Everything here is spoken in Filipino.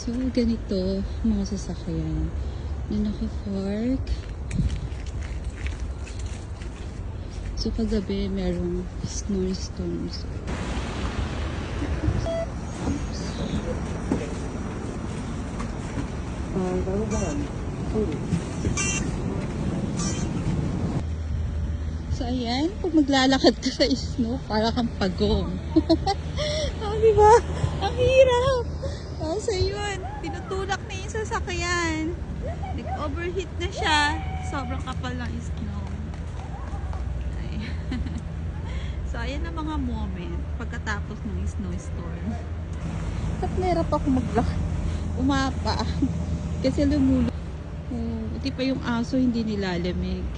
So, ganito mga sasakyan na naka-park. So, kagabi merong snowstorm. So, ayan. Pag maglalakad ka sa snow, para kang pagong. Diba? Ang hirap. So, yun. Tinutulak na yung sasakyan. Nag-overheat na siya. Sobrang kapal ng snow. Ay. So, ayan ang mga moment pagkatapos ng snowstorm. At nahirap ako maglakad. Umapa. Kasi lumulog. Buti pa yung aso hindi nilalamig.